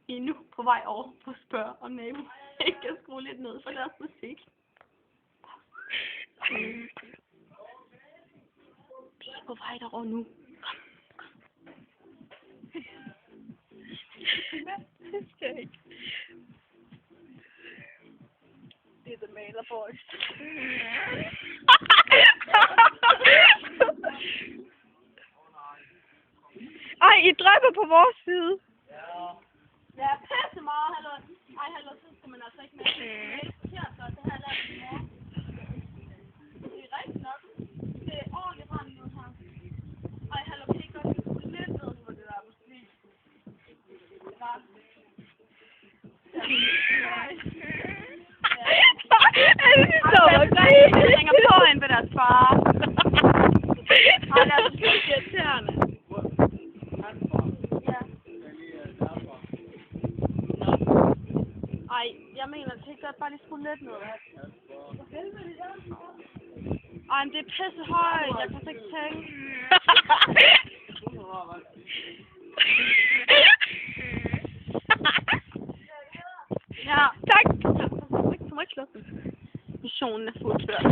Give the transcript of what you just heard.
Vi er nu på vej over på at spørge, om naboen ikke kan skrue lidt ned for deres musik. Vi er på vej derover nu. Det skal jeg ikke. Det er The Maler Boys. Ej, I drøber på vores side. Ja, pisse meget, hallo. Ej, hallo, så skal man altså ikke med. Det er så, det her lader i morgen. Det er rigtigt nok. Det er ordentligt rand nu her. Ej, hallo, kan I godt lide lidt ned på det der musik? Det var det. Jeg ringer på ind ved deres far. Ej, det er altså så irriterende. Ej, jeg mener, det kan godt bare lige skrue lidt ned. Ej, men det er pisse højt. Jeg kan ikke tænke. Ja. Tak. Du må ikke slå den. Missionen er fuldført.